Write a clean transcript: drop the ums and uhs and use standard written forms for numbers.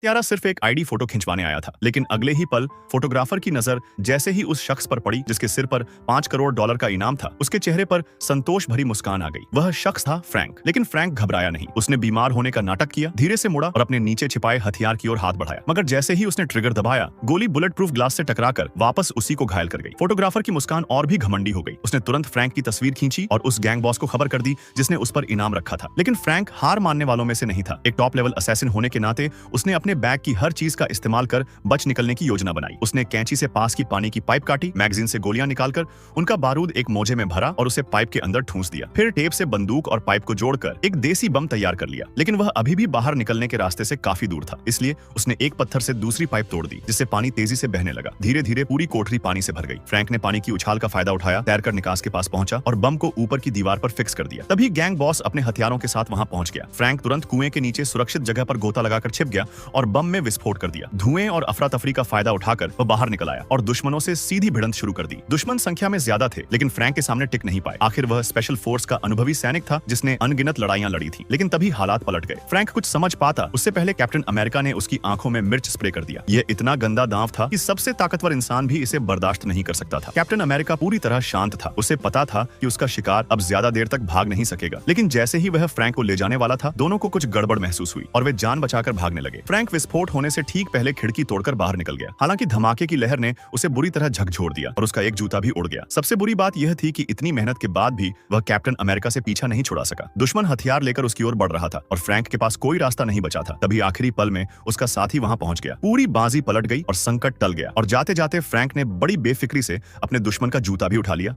हत्यारा सिर्फ एक आईडी फोटो खिंचवाने आया था, लेकिन अगले ही पल फोटोग्राफर की नजर जैसे ही उस शख्स पर पड़ी जिसके सिर पर $5 करोड़ का इनाम था, उसके चेहरे पर संतोष भरी मुस्कान आ गई। वह शख्स था फ्रैंक। लेकिन फ्रैंक घबराया नहीं। उसने बीमार होने का नाटक किया, धीरे से मुड़ा और अपने नीचे छिपाए हथियार की ओर हाथ बढ़ाया। मगर जैसे ही उसने ट्रिगर दबाया, गोली बुलेट प्रूफ ग्लास से टकराकर वापस उसी को घायल कर गई। फोटोग्राफर की मुस्कान और भी घमंडी हो गई। उसने तुरंत फ्रैंक की तस्वीर खींची और उस गैंग बॉस को खबर कर दी जिसने उस पर इनाम रखा था। लेकिन फ्रैंक हार मानने वालों में से नहीं था। एक टॉप लेवल असैसिन होने के नाते उसने अपने बैग की हर चीज का इस्तेमाल कर बच निकलने की योजना बनाई। उसने कैंची से पास की पानी की पाइप काटी, मैगजीन से गोलियां निकालकर उनका बारूद एक मोजे में भरा और उसे पाइप के अंदर ठूंस दिया। फिर टेप से बंदूक और पाइप को जोड़कर एक देसी बम तैयार कर लिया। लेकिन वह अभी भी बाहर निकलने के रास्ते से काफी दूर था, इसलिए उसने एक पत्थर से दूसरी पाइप तोड़ दी, जिससे पानी तेजी से बहने लगा। धीरे धीरे पूरी कोठरी पानी से भर गई। फ्रैंक ने पानी की उछाल का फायदा उठाया, तैरकर निकास के पास पहुंचा और बम को ऊपर की दीवार पर फिक्स कर दिया। तभी गैंग बॉस अपने हथियारों के साथ वहां पहुंच गया। फ्रैंक तुरंत कुएं के नीचे सुरक्षित जगह पर गोता लगाकर छिप गया और बम में विस्फोट कर दिया। धुएं और अफरा तफरी का फायदा उठाकर वह बाहर निकल आया और दुश्मनों से सीधी भिड़ंत शुरू कर दी। दुश्मन संख्या में ज्यादा थे, लेकिन फ्रैंक के सामने टिक नहीं पाए। आखिर वह स्पेशल फोर्स का अनुभवी सैनिक था जिसने अनगिनत लड़ाइयां लड़ी थी। लेकिन तभी हालात पलट गए। फ्रैंक कुछ समझ पाता उससे पहले कैप्टन अमेरिका ने उसकी आंखों में मिर्च स्प्रे कर दिया। यह इतना गंदा दांव था कि सबसे ताकतवर इंसान भी इसे बर्दाश्त नहीं कर सकता था। कैप्टन अमेरिका पूरी तरह शांत था। उसे पता था कि उसका शिकार अब ज्यादा देर तक भाग नहीं सकेगा। लेकिन जैसे ही वह फ्रैंक को ले जाने वाला था, दोनों को कुछ गड़बड़ महसूस हुई और वे जान बचाकर भागने लगे। फ्रैंक विस्फोट होने से ठीक पहले खिड़की तोड़कर बाहर निकल गया। हालांकि धमाके की लहर ने उसे बुरी तरह झकझोर दिया और उसका एक जूता भी उड़ गया। सबसे बुरी बात यह थी कि इतनी मेहनत के बाद भी वह कैप्टन अमेरिका से पीछा नहीं छुड़ा सका। दुश्मन हथियार लेकर उसकी ओर बढ़ रहा था और फ्रैंक के पास कोई रास्ता नहीं बचा था। तभी आखिरी पल में उसका साथी वहां पहुंच गया। पूरी बाजी पलट गई और संकट टल गया और जाते जाते फ्रैंक ने बड़ी बेफिक्री से अपने दुश्मन का जूता भी उठा लिया।